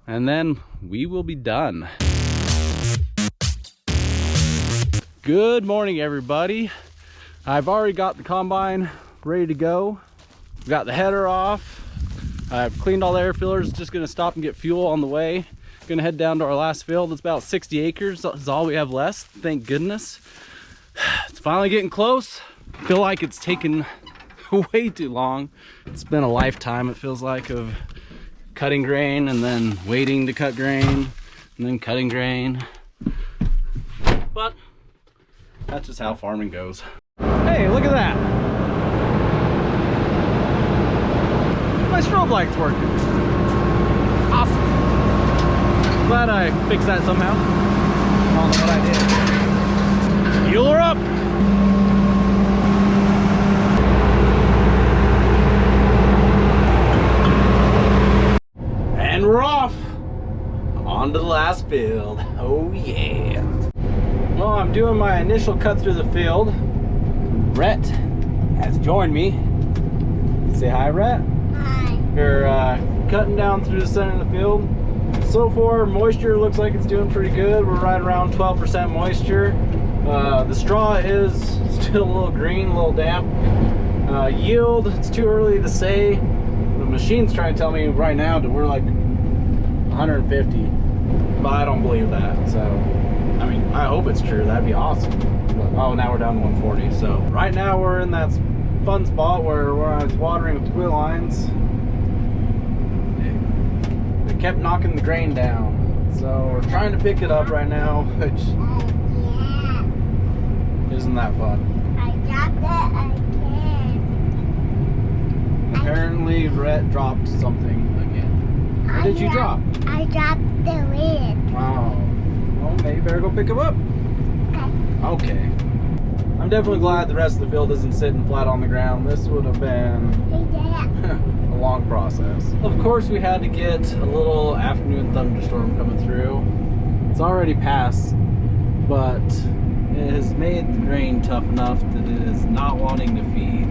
and then we will be done. Good morning, everybody. I've already got the combine ready to go. Got the header off. I've cleaned all the air fillers. Just gonna stop and get fuel on the way. Gonna head down to our last field. It's about 60 acres. That's all we have left, thank goodness. It's finally getting close. I feel like it's taken way too long. It's been a lifetime, it feels like, of cutting grain and then waiting to cut grain and then cutting grain. But that's just how farming goes. Hey, look at that. My strobe light's working. Awesome. Glad I fixed that somehow. I don't know what I did. Fuel her up. And we're off. On to the last field. Oh yeah. Well, I'm doing my initial cut through the field. Rhett has joined me. Say hi, Rhett. Hi. We're cutting down through the center of the field. So far, moisture looks like it's doing pretty good. We're right around 12% moisture. The straw is still a little green, a little damp. Yield, it's too early to say. The machine's trying to tell me right now that we're like 150, but I don't believe that. So, I mean, I hope it's true. That'd be awesome. But, oh, now we're down to 140. So right now we're in that fun spot where I was watering with squid lines. They kept knocking the grain down, so we're trying to pick it up right now, which isn't that fun. I dropped it again. Apparently Rhett dropped something again. What did you drop? I dropped the lid. Oh, well, maybe you better go pick him up. Okay. I'm definitely glad the rest of the field isn't sitting flat on the ground. This would have been a long process. Of course, we had to get a little afternoon thunderstorm coming through. It's already passed, but it has made the grain tough enough that it is not wanting to feed.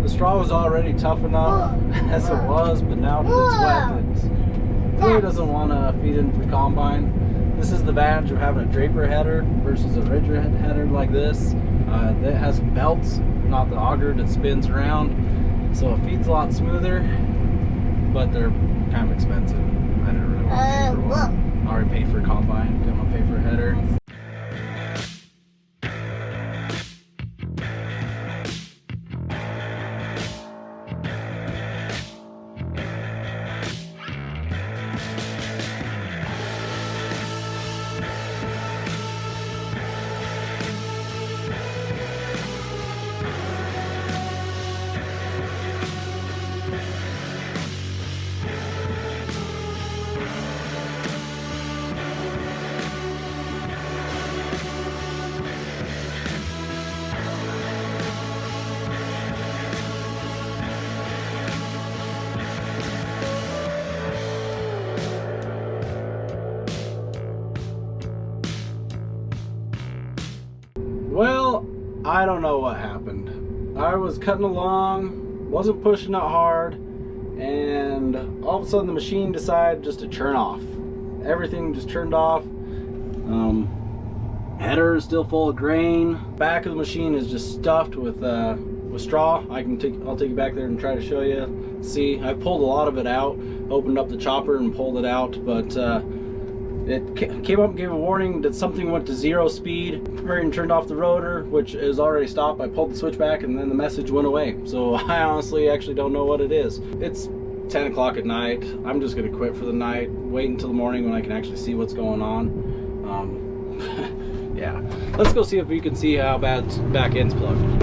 The straw was already tough enough as it was, but now that it's wet, it really doesn't want to feed into the combine. This is the advantage of having a draper header versus a ridge header like this. That has belts, not the auger that spins around, so it feeds a lot smoother, but they're kind of expensive. I didn't really want to pay for one. I already paid for a combine, didn't want to pay for a header. Well, I don't know what happened. I was cutting along, wasn't pushing it hard, and all of a sudden the machine decided just to turn off. Everything just turned off. Header is still full of grain. Back of the machine is just stuffed with straw. I'll take you back there and try to show you. See, I pulled a lot of it out, opened up the chopper and pulled it out, but it came up and gave a warning that something went to 0 speed. Hurried and turned off the rotor, which is already stopped. I pulled the switch back and then the message went away. So I honestly actually don't know what it is. It's 10 o'clock at night. I'm just gonna quit for the night, wait until the morning when I can actually see what's going on. Yeah, let's go see if we can see how bad back end's plugged.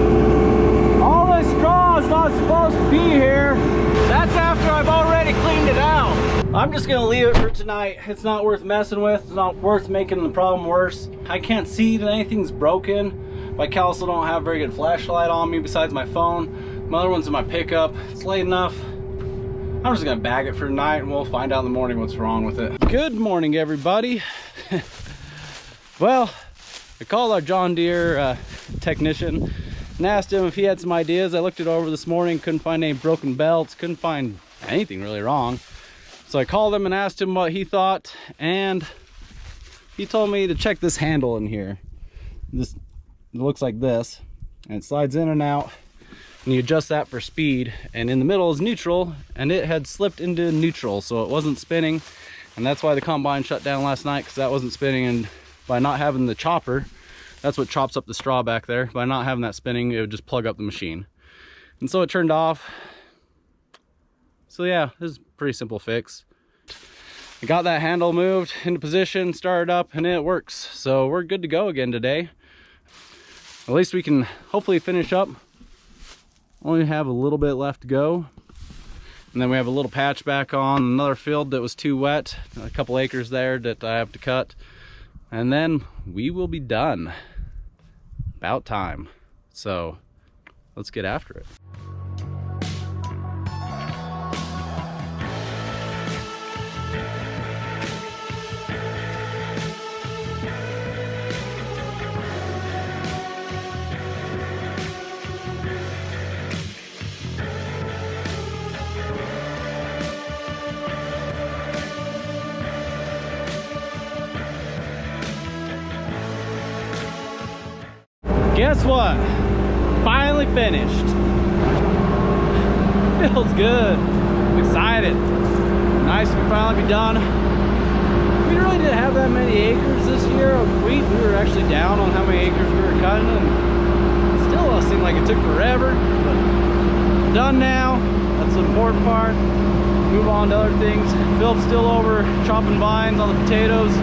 All this straw is not supposed to be here. That's after I've already cleaned it out. I'm just gonna leave it for tonight. It's not worth messing with. It's not worth making the problem worse. I can't see that anything's broken. Like, I also don't have a very good flashlight on me besides my phone. My other one's in my pickup. It's late enough. I'm just gonna bag it for tonight and we'll find out in the morning what's wrong with it. Good morning, everybody. Well, I called our John Deere technician and asked him if he had some ideas. I looked it over this morning, couldn't find any broken belts, couldn't find anything really wrong. So I called him and asked him what he thought, and he told me to check this handle in here. This, it looks like this, and it slides in and out, and you adjust that for speed, and in the middle is neutral, and it had slipped into neutral, so it wasn't spinning, and that's why the combine shut down last night, because that wasn't spinning. And by not having the chopper, that's what chops up the straw back there, by not having that spinning, it would just plug up the machine. And so it turned off. So yeah, this is a pretty simple fix. I got that handle moved into position, started up, and it works. So we're good to go again today. At least we can hopefully finish up. Only have a little bit left to go. And then we have a little patch back on another field that was too wet. A couple acres there that I have to cut. And then we will be done. About time. So let's get after it. Guess what? Finally finished. Feels good. I'm excited. Nice to finally be done. We really didn't have that many acres this year of wheat. We were actually down on how many acres we were cutting, and still it seemed like it took forever. But done now. That's the important part. Move on to other things. Philip's still over chopping vines on the potatoes.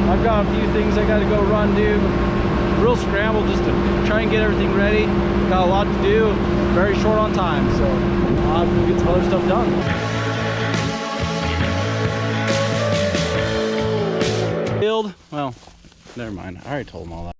I've got a few things I got to go run do. Real scramble just to try and get everything ready. Got a lot to do, very short on time, so I'll have to get some other stuff done. Field, well, never mind. I already told them all that.